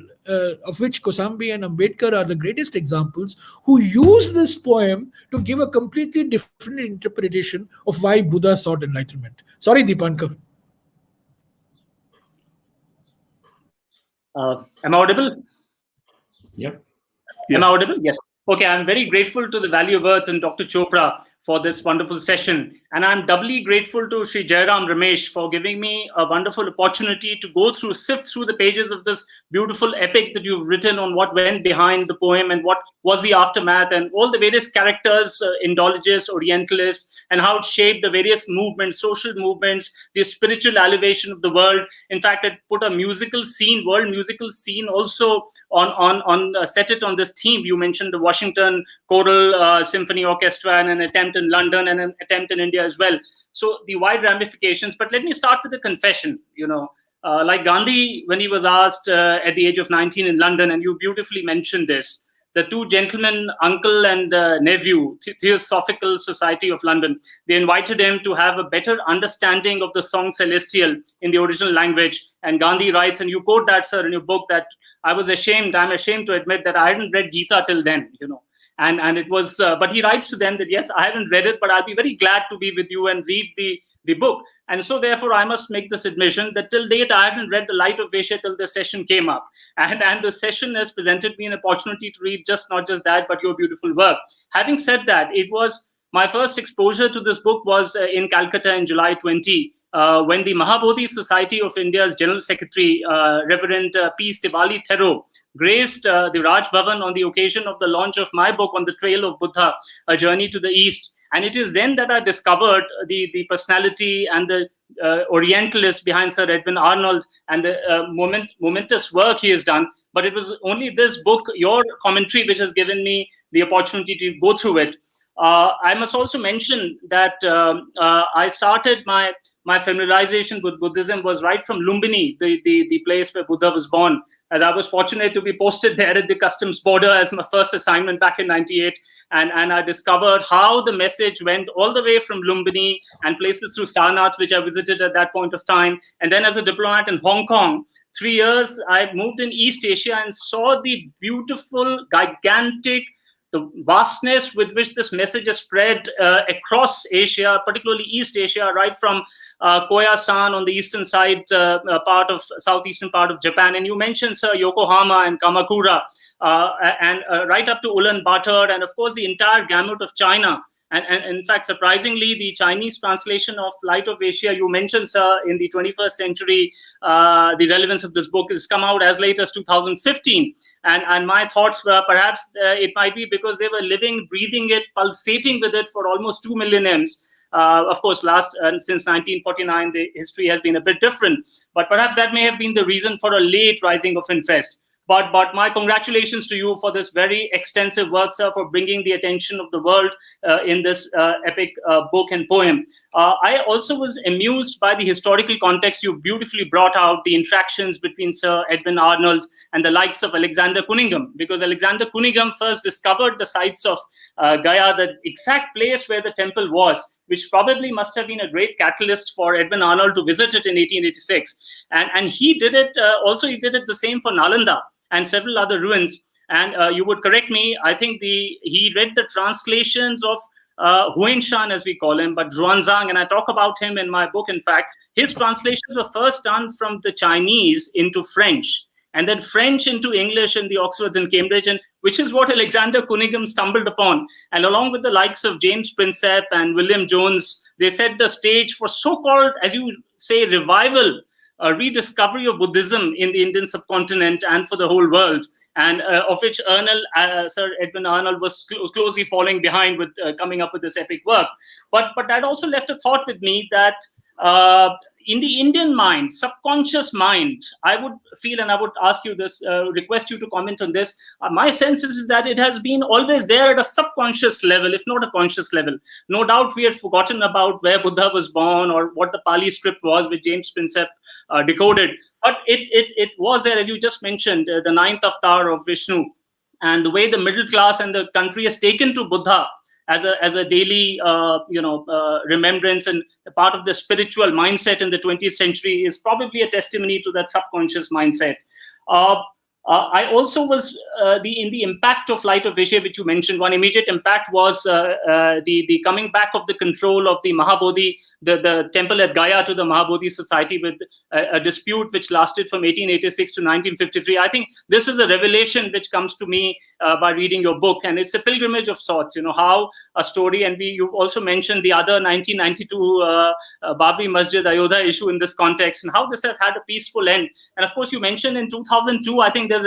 Speaker 2: of which Kosambi and Ambedkar are the greatest examples, who use this poem to give a completely different interpretation of why Buddha sought enlightenment. Sorry, Deepankar.
Speaker 5: Am I audible?
Speaker 1: Yep.
Speaker 5: Am I audible? Yes. Okay, I'm very grateful to the Value Words and Dr. Chopra for this wonderful session. And I'm doubly grateful to Sri Jairam Ramesh for giving me a wonderful opportunity to sift through the pages of this beautiful epic that you've written on what went behind the poem and what was the aftermath and all the various characters, Indologists, Orientalists, and how it shaped the various movements, social movements, the spiritual elevation of the world. In fact, it put a world musical scene also set it on this theme. You mentioned the Washington Choral Symphony Orchestra and an attempt in London and an attempt in India as well. So the wide ramifications. But let me start with a confession. Like Gandhi, when he was asked at the age of 19 in London, and you beautifully mentioned this, the two gentlemen, uncle and nephew, Theosophical Society of London, they invited him to have a better understanding of the song Celestial in the original language. And Gandhi writes, and you quote that, sir, in your book, that I'm ashamed to admit that I hadn't read Gita till then, And it was, but he writes to them that, yes, I haven't read it, but I'll be very glad to be with you and read the book. And so therefore, I must make this admission that till date, I haven't read The Light of Asia till the session came up. And the session has presented me an opportunity to read not just that, but your beautiful work. Having said that, it was my first exposure to this book was in Calcutta in July 20, when the Mahabodhi Society of India's General Secretary, Reverend P. Sivali Thero, graced the Raj Bhavan on the occasion of the launch of my book, On the Trail of Buddha, A Journey to the East. And it is then that I discovered the personality and the Orientalist behind Sir Edwin Arnold and the momentous work he has done. But it was only this book, your commentary, which has given me the opportunity to go through it. I must also mention that I started my familiarization with Buddhism was right from Lumbini, the place where Buddha was born. And I was fortunate to be posted there at the customs border as my first assignment back in '98. And I discovered how the message went all the way from Lumbini and places through Sarnath, which I visited at that point of time. And then as a diplomat in Hong Kong, 3 years, I moved in East Asia and saw the beautiful, gigantic, the vastness with which this message is spread across Asia, particularly East Asia, right from Koyasan on the eastern side, southeastern part of Japan. And you mentioned, sir, Yokohama and Kamakura, and right up to Ulaanbaatar, and of course the entire gamut of China. And in fact, surprisingly, the Chinese translation of Light of Asia, you mentioned, sir, in the 21st century, the relevance of this book has come out as late as 2015. And my thoughts were perhaps it might be because they were living, breathing it, pulsating with it for almost 2 millenniums. Of course, since 1949, the history has been a bit different. But perhaps that may have been the reason for a late rising of interest. But my congratulations to you for this very extensive work, sir, for bringing the attention of the world in this epic book and poem. I also was amused by the historical context you beautifully brought out, the interactions between Sir Edwin Arnold and the likes of Alexander Cunningham, because Alexander Cunningham first discovered the sites of Gaya, the exact place where the temple was, which probably must have been a great catalyst for Edwin Arnold to visit it in 1886. And he did it, he did it the same for Nalanda and several other ruins. And you would correct me, I think he read the translations of Huanshan, as we call him, but Zhuangzang, and I talk about him in my book. In fact, his translations were first done from the Chinese into French, and then French into English in the Oxfords and Cambridge, and which is what Alexander Cunningham stumbled upon. And along with the likes of James Prinsep and William Jones, they set the stage for so-called, as you say, revival, rediscovery of Buddhism in the Indian subcontinent and for the whole world, and of which Sir Edwin Arnold was closely following behind with coming up with this epic work. But that also left a thought with me that in the Indian mind, subconscious mind, I would feel, and I would ask you this, request you to comment on this. My sense is that it has been always there at a subconscious level, if not a conscious level. No doubt we had forgotten about where Buddha was born or what the Pali script was, which James Prinsep decoded. But it was there, as you just mentioned, the ninth avatar of Vishnu, and the way the middle class and the country has taken to Buddha as a daily remembrance and a part of the spiritual mindset in the 20th century is probably a testimony to that subconscious mindset. I also was in the impact of Light of Asia, which you mentioned. One immediate impact was the coming back of the control of the Mahabodhi, the temple at Gaya, to the Mahabodhi Society, with a dispute which lasted from 1886 to 1953. I think this is a revelation which comes to me by reading your book, and it's a pilgrimage of sorts. How a story, and you've also mentioned the other 1992 Babri Masjid Ayodhya issue in this context, and how this has had a peaceful end. And of course, you mentioned in 2002, I think there's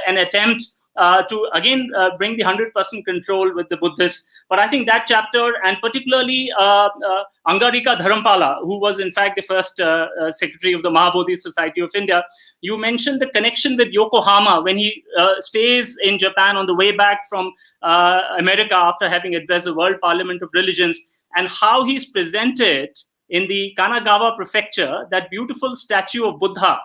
Speaker 5: an attempt to again bring the 100% control with the Buddhists. But I think that chapter, and particularly Angarika Dharampala, who was in fact the first secretary of the Mahabodhi Society of India, you mentioned the connection with Yokohama when he stays in Japan on the way back from America after having addressed the World Parliament of Religions, and how he's presented in the Kanagawa prefecture that beautiful statue of Buddha,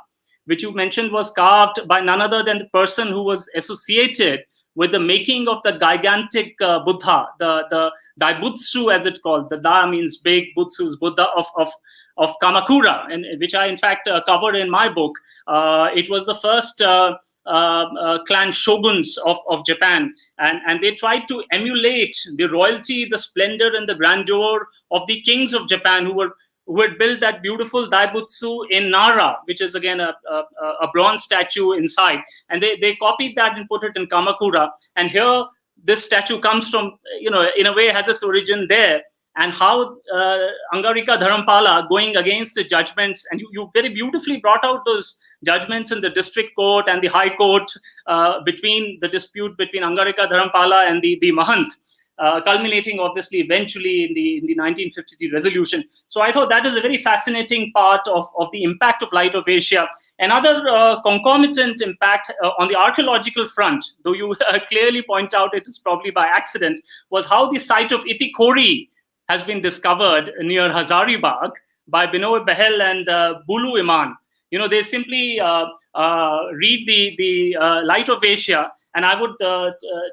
Speaker 5: which you mentioned was carved by none other than the person who was associated with the making of the gigantic Buddha, the Daibutsu as it's called. The Da means big, Butsu is Buddha of Kamakura, and which I in fact covered in my book. It was the first clan shoguns of Japan, and they tried to emulate the royalty, the splendor, and the grandeur of the kings of Japan who had built that beautiful Daibutsu in Nara, which is again a bronze statue inside. And they copied that and put it in Kamakura. And here, this statue comes from, in a way has its origin there. And how Angarika Dharampala going against the judgments, and you very beautifully brought out those judgments in the district court and the high court between the dispute between Angarika Dharampala and the Mahant. Culminating obviously eventually in the 1953 resolution. So I thought that is a very fascinating part of the impact of Light of Asia. Another concomitant impact on the archaeological front, though you clearly point out it is probably by accident, was how the site of Itikori has been discovered near Hazaribagh by Binoy Behel and Bulu Iman. They simply read the Light of Asia, and I would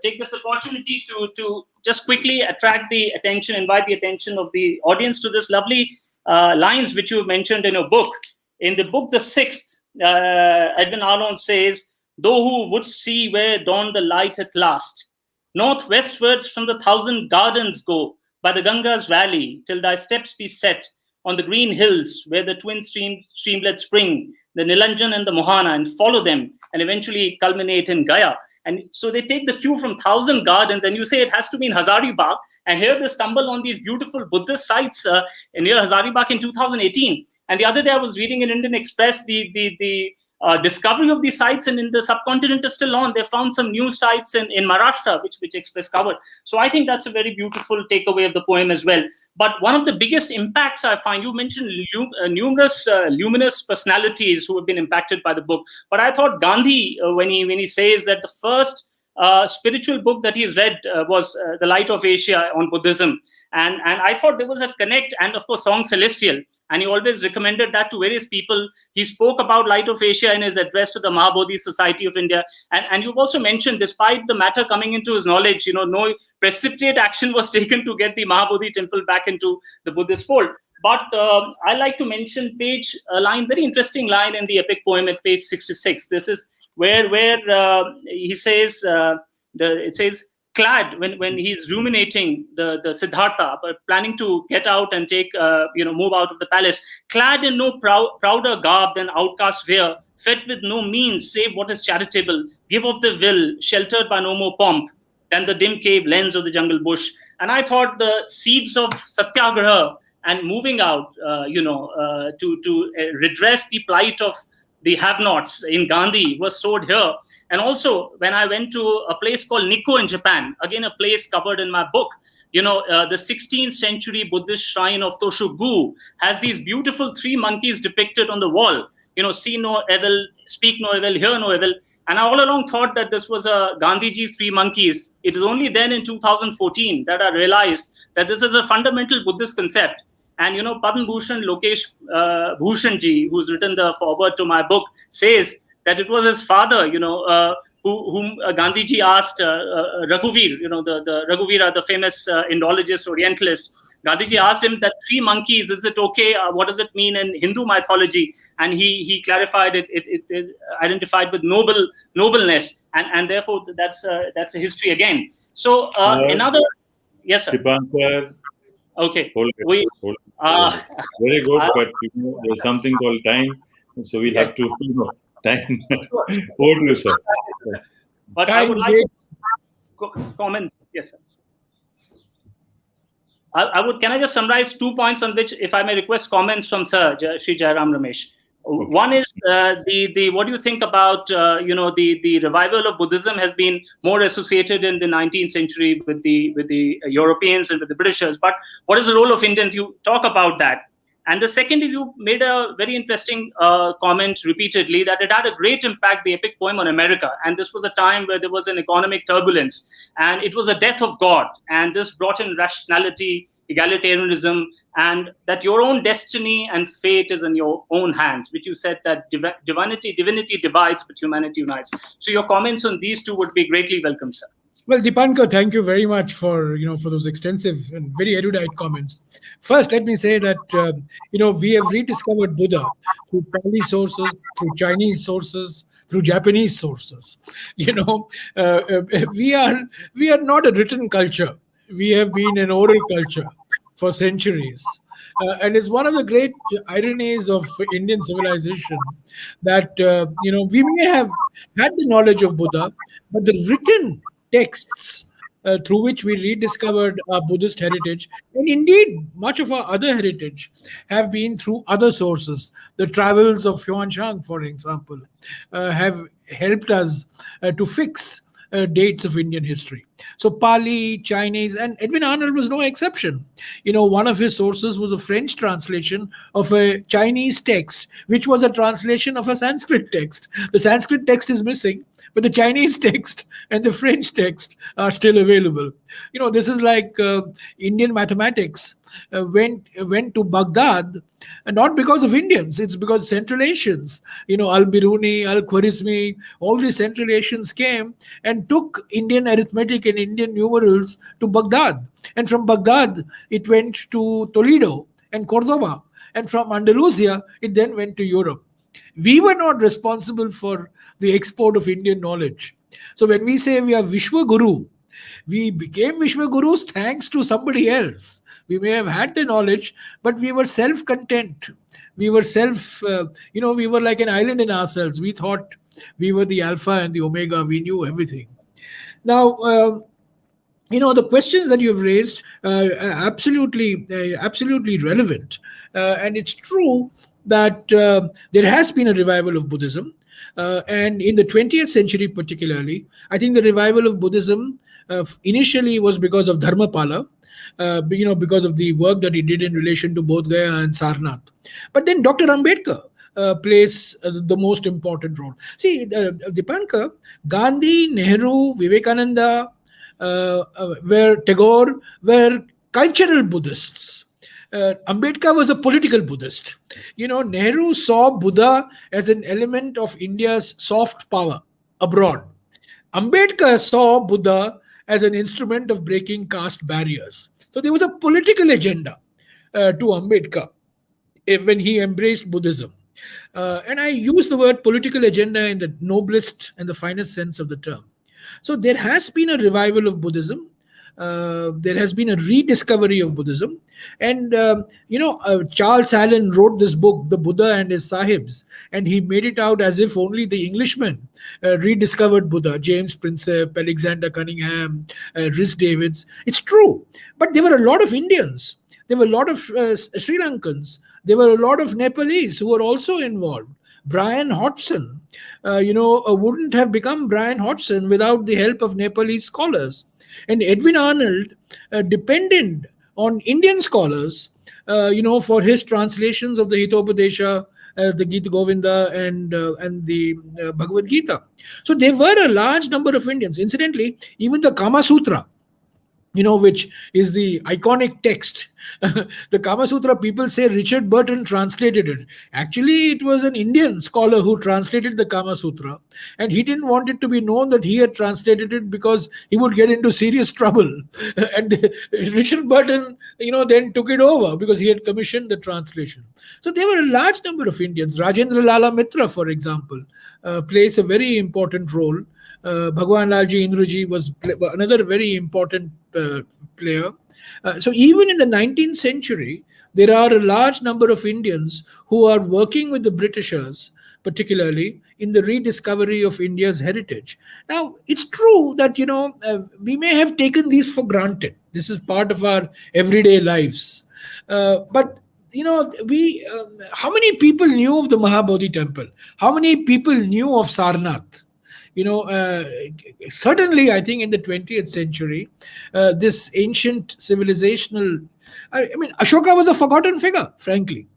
Speaker 5: take this opportunity to just quickly invite the attention of the audience to this lovely lines which you mentioned in your book. In the book, The Sixth, Edwin Aron says, "Though who would see where dawned the light at last, northwestwards from the 1,000 gardens go, by the Ganga's valley, till thy steps be set on the green hills where the twin streamlets spring, the Nilanjan and the Mohana, and follow them, and eventually culminate in Gaya." And so they take the cue from 1,000 gardens, and you say it has to be in Hazaribagh. And here they stumble on these beautiful Buddhist sites near Hazaribagh in 2018. And the other day I was reading in Indian Express, the discovery of these sites in the subcontinent is still on. They found some new sites in Maharashtra, which Express covered. So I think that's a very beautiful takeaway of the poem as well. But one of the biggest impacts I find, you mentioned numerous luminous personalities who have been impacted by the book. But I thought Gandhi, when he says that the first spiritual book that he's read was The Light of Asia on Buddhism. And I thought there was a connect, and of course, Song Celestial. And he always recommended that to various people. He spoke about Light of Asia in his address to the Mahabodhi Society of India. And you've also mentioned, despite the matter coming into his knowledge, no precipitate action was taken to get the Mahabodhi temple back into the Buddhist fold. But I like to mention very interesting line in the epic poem at page 66. This is where he says, it says, clad when he's ruminating the Siddhartha, but planning to get out and move out of the palace, clad in no prouder garb than outcasts wear, fed with no means save what is charitable, give of the will, sheltered by no more pomp than the dim cave lens of the jungle bush. And I thought the seeds of satyagraha and moving out, to redress the plight of the have-nots in Gandhi was sowed here. And also, when I went to a place called Nikko in Japan, again, a place covered in my book, the 16th century Buddhist shrine of Toshogu has these beautiful 3 monkeys depicted on the wall. See no evil, speak no evil, hear no evil. And I all along thought that this was Gandhiji's 3 monkeys. It is only then in 2014 that I realized that this is a fundamental Buddhist concept. And, Padma Bhushan Lokesh Bhushanji, who's written the foreword to my book, says that it was his father, whom Gandhiji asked, Raghuvir, the Raghuvir are the famous Indologist, Orientalist. Gandhiji asked him that 3 monkeys, is it okay? What does it mean in Hindu mythology? And he clarified it identified with nobleness, and therefore that's a history again. So another, yes, sir.
Speaker 1: Deepankar.
Speaker 5: Okay.
Speaker 1: Hold it. Very good, but there's something called time, so we'll have to time. Over to you, sir.
Speaker 5: But I would like to comment. Yes, sir. Can I just summarize 2 points on which, if I may request comments from Sir Shri Jairam Ramesh? Okay. One is the what do you think about the revival of Buddhism has been more associated in the 19th century with the Europeans and with the Britishers, but what is the role of Indians? You talk about that. And the second is, you made a very interesting comment repeatedly that it had a great impact, the epic poem, on America. And this was a time where there was an economic turbulence, and it was a death of God. And this brought in rationality, egalitarianism, and that your own destiny and fate is in your own hands, which you said that divinity divides, but humanity unites. So your comments on these two would be greatly welcome, sir.
Speaker 2: Well, Deepankar, thank you very much for those extensive and very erudite comments. First, let me say that we have rediscovered Buddha through Pali sources, through Chinese sources, through Japanese sources. We are not a written culture. We have been an oral culture for centuries. And it's one of the great ironies of Indian civilization that we may have had the knowledge of Buddha, but the written texts through which we rediscovered our Buddhist heritage, and indeed much of our other heritage, have been through other sources. The travels of Xuanzang, for example, have helped us to fix dates of Indian history. So Pali, Chinese, and Edwin Arnold was no exception. One of his sources was a French translation of a Chinese text, which was a translation of a Sanskrit text. The Sanskrit text is missing, but the Chinese text and the French text are still available. This is like Indian mathematics went to Baghdad, and not because of Indians, it's because Central Asians, Al-Biruni, Al-Khwarizmi, all these Central Asians came and took Indian arithmetic and Indian numerals to Baghdad. And from Baghdad, it went to Toledo and Cordoba. And from Andalusia, it then went to Europe. We were not responsible for the export of Indian knowledge. So when we say we are Vishwa Guru, we became Vishwa Gurus thanks to somebody else. We may have had the knowledge, but we were self-content. We were we were like an island in ourselves. We thought we were the Alpha and the Omega. We knew everything. Now, the questions that you've raised are absolutely relevant. And it's true that there has been a revival of Buddhism. And in the 20th century particularly, I think the revival of Buddhism initially was because of Dharmapala, because of the work that he did in relation to Bodh Gaya and Sarnath. But then Dr. Ambedkar plays the most important role. See, Deepankar, Gandhi, Nehru, Vivekananda, Tagore were cultural Buddhists. Ambedkar was a political Buddhist. Nehru saw Buddha as an element of India's soft power abroad. Ambedkar saw Buddha as an instrument of breaking caste barriers. So there was a political agenda to Ambedkar when he embraced Buddhism. And I use the word political agenda in the noblest and the finest sense of the term. So there has been a revival of Buddhism. There has been a rediscovery of Buddhism. And, Charles Allen wrote this book, The Buddha and His Sahibs, and he made it out as if only the Englishmen rediscovered Buddha, James Prinsep, Alexander Cunningham, Rhys Davids. It's true. But there were a lot of Indians. There were a lot of Sri Lankans. There were a lot of Nepalese who were also involved. Brian Hodgson, wouldn't have become Brian Hodgson without the help of Nepalese scholars. And Edwin Arnold depended on Indian scholars, for his translations of the Hitopadesha, the Gita Govinda, and the Bhagavad Gita. So there were a large number of Indians. Incidentally, even the Kama Sutra, which is the iconic text. The Kama Sutra, people say Richard Burton translated it. Actually, it was an Indian scholar who translated the Kama Sutra, and he didn't want it to be known that he had translated it because he would get into serious trouble. And Richard Burton, then took it over because he had commissioned the translation. So there were a large number of Indians. Rajendra Lala Mitra, for example, plays a very important role. Bhagwan Lalji Indraji was another very important player. So even in the 19th century, there are a large number of Indians who are working with the Britishers, particularly in the rediscovery of India's heritage. Now, it's true that, we may have taken these for granted. This is part of our everyday lives. But how many people knew of the Mahabodhi temple? How many people knew of Sarnath? Certainly, I think in the 20th century, this ancient civilizational, Ashoka was a forgotten figure, frankly.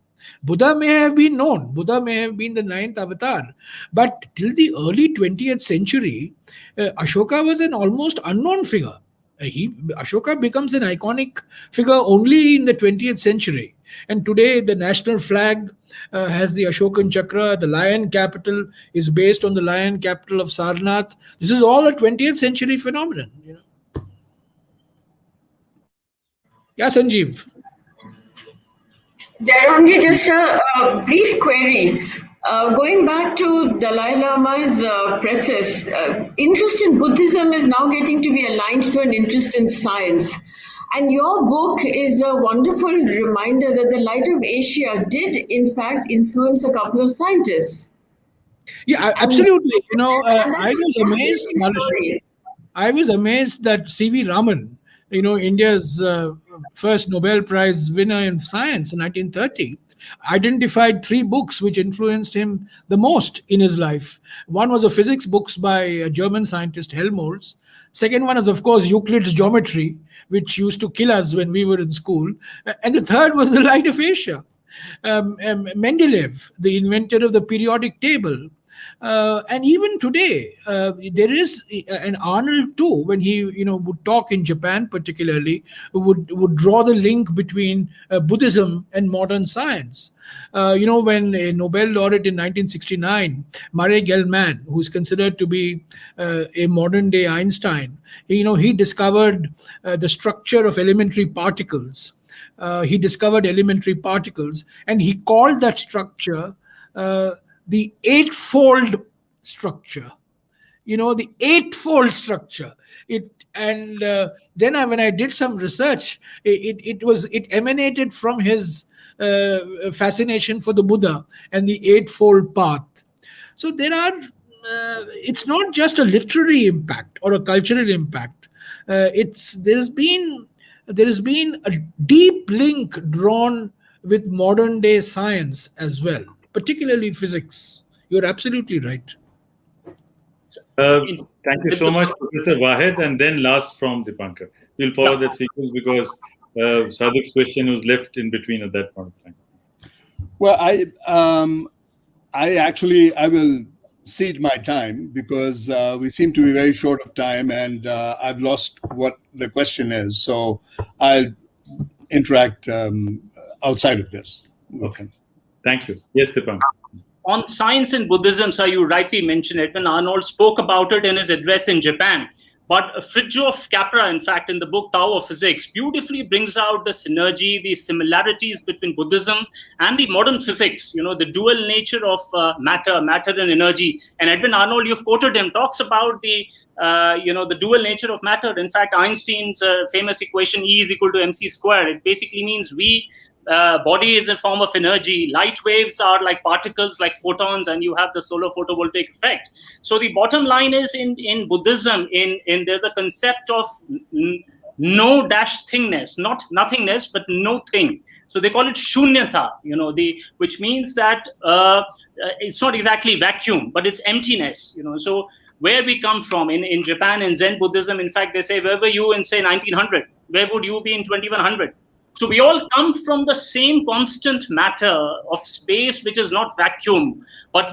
Speaker 2: Buddha may have been known. Buddha may have been the 9th avatar. But till the early 20th century, Ashoka was an almost unknown figure. Ashoka becomes an iconic figure only in the 20th century. And today, the national flag has the Ashokan Chakra. The lion capital is based on the lion capital of Sarnath. This is all a 20th century phenomenon. Yeah, Sanjeev.
Speaker 3: Jairamji, just a brief query. Going back to Dalai Lama's preface, interest in Buddhism is now getting to be aligned to an interest in science. And your book is a wonderful reminder that the Light of Asia did, in fact, influence a couple of scientists.
Speaker 2: Yeah, absolutely. I was amazed that C.V. Raman, India's first Nobel Prize winner in science in 1930, identified 3 books which influenced him the most in his life. One was a physics books by a German scientist, Helmholtz. Second one is, of course, Euclid's Geometry, which used to kill us when we were in school. And the third was the Light of Asia. Mendeleev, the inventor of the periodic table. And even today, there is an Arnold too, when he would talk in Japan particularly, would draw the link between Buddhism and modern science. When a Nobel laureate in 1969, Murray Gell-Mann, who is considered to be a modern day Einstein, he discovered the structure of elementary particles. He discovered elementary particles, and he called that structure the eightfold structure. The eightfold structure. Then when I did some research, it emanated from his fascination for the Buddha and the Eightfold Path. So there are. It's not just a literary impact or a cultural impact. There has been a deep link drawn with modern day science as well, particularly physics. You're absolutely right.
Speaker 1: Thank you so much, Professor Wahid, and then last from Deepankar. We'll follow that sequence because Siddiq's question was left in between at that point of time.
Speaker 4: Well, I will cede my time because we seem to be very short of time, and I've lost what the question is. So I'll interact outside of this. Okay.
Speaker 1: Thank you. Yes, Deepankar.
Speaker 5: On science and Buddhism, sir, you rightly mentioned Edwin Arnold spoke about it in his address in Japan. But Fritjof Capra, in fact, in the book Tao of Physics, beautifully brings out the synergy, the similarities between Buddhism and the modern physics, the dual nature of matter and energy. And Edwin Arnold, you've quoted him, talks about the dual nature of matter. In fact, Einstein's famous equation E is equal to mc squared. It basically means body is a form of energy. Light waves are like particles, like photons, and you have the solar photovoltaic effect. So the bottom line is in Buddhism, there's a concept of no dash thingness, not nothingness, but no thing. So they call it shunyata, which means that it's not exactly vacuum, but it's emptiness. So where we come from in Japan, in Zen Buddhism, in fact, they say, where were you in, say, 1900? Where would you be in 2100? So we all come from the same constant matter of space, which is not vacuum, but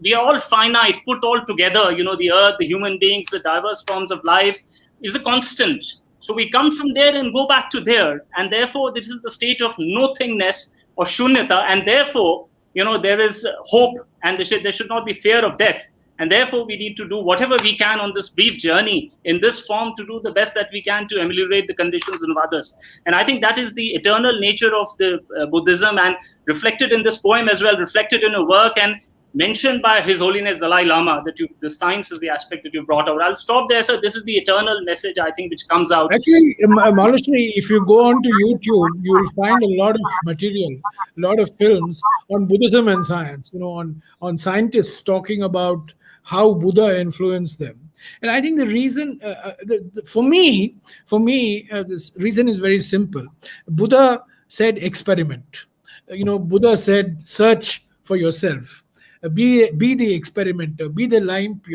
Speaker 5: we are all finite, put all together. The earth, the human beings, the diverse forms of life is a constant. So we come from there and go back to there. And therefore, this is a state of nothingness or shunyata. And therefore, there is hope, and there should not be fear of death. And therefore, we need to do whatever we can on this brief journey in this form to do the best that we can to ameliorate the conditions of others. And I think that is the eternal nature of the Buddhism, and reflected in this poem as well, reflected in a work and mentioned by His Holiness Dalai Lama, that the science is the aspect that you brought out. I'll stop there, sir. This is the eternal message, I think, which comes out.
Speaker 2: Actually, Malashree, if you go onto YouTube, you will find a lot of material, a lot of films on Buddhism and science, on scientists talking about how Buddha influenced them. And I think the reason, for me, this reason is very simple. Buddha said experiment. Buddha said search for yourself. Be the experimenter. Be the lamp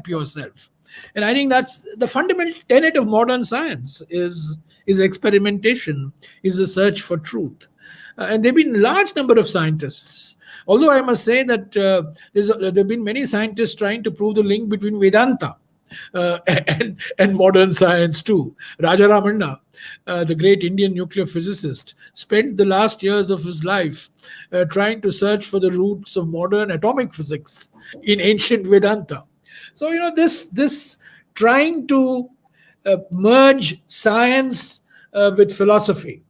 Speaker 2: yourself. And I think that's the fundamental tenet of modern science is experimentation, is the search for truth. And there have been a large number of scientists. Although I must say that there have been many scientists trying to prove the link between Vedanta and modern science too. Rajaram, the great Indian nuclear physicist, spent the last years of his life trying to search for the roots of modern atomic physics in ancient Vedanta. So, this trying to merge science with philosophy,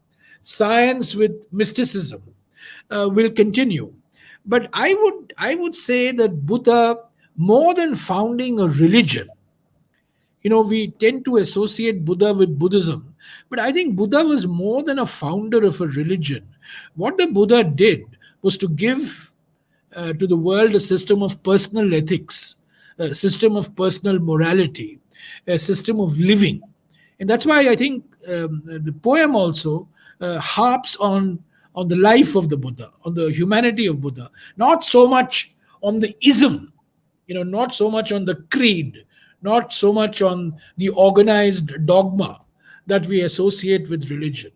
Speaker 2: science with mysticism will continue. But I would say that Buddha, more than founding a religion, we tend to associate Buddha with Buddhism. But I think Buddha was more than a founder of a religion. What the Buddha did was to give to the world a system of personal ethics, a system of personal morality, a system of living. And that's why I think the poem also harps on the life of the Buddha, on the humanity of Buddha, not so much on the ism, not so much on the creed, not so much on the organized dogma that we associate with religion.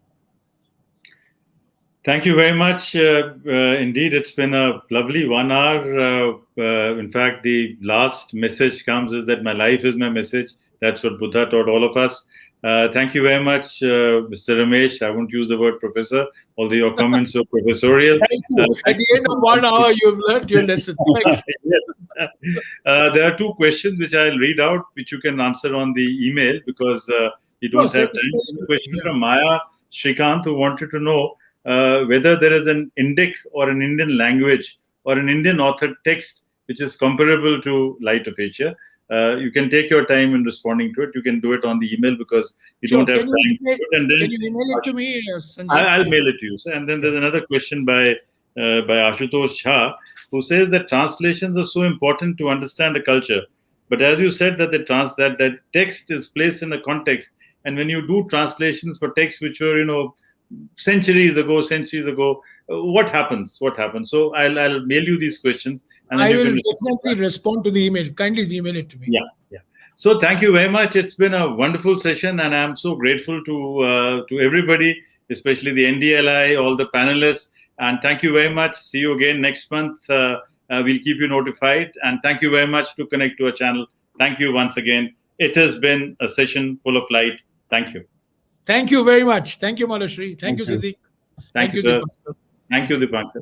Speaker 1: Thank you very much. Indeed, it's been a lovely 1 hour. In fact, the last message comes is that my life is my message. That's what Buddha taught all of us. Thank you very much, Mr. Ramesh. I won't use the word professor, although your comments were professorial.
Speaker 2: Thank you. At the end of 1 hour, you've learned your lesson. Thank you.
Speaker 1: Yes. There are 2 questions which I'll read out, which you can answer on the email because you don't have time. A question from Maya Shrikant, who wanted to know whether there is an Indic or an Indian language or an Indian authored text which is comparable to Light of Asia. You can take your time in responding to it. You can do it on the email because you don't have time.
Speaker 2: Can you email it to me, Sanjeev?
Speaker 1: I'll mail it to you. And then there's another question by Ashutosh Shah, who says that translations are so important to understand a culture. But as you said, that that text is placed in a context. And when you do translations for texts which were, centuries ago, what happens? So I'll mail you these questions. And
Speaker 2: I will definitely respond to the email. Kindly email it to me.
Speaker 1: Yeah. So thank you very much. It's been a wonderful session, and I'm so grateful to everybody, especially the NDLI, all the panelists. And thank you very much. See you again next month. We'll keep you notified. And thank you very much to connect to our channel. Thank you once again. It has been a session full of light. Thank you.
Speaker 2: Thank you very much. Thank you, Malashree. Thank you, Siddiq.
Speaker 1: Thank you, sir. Thank you, Deepankar.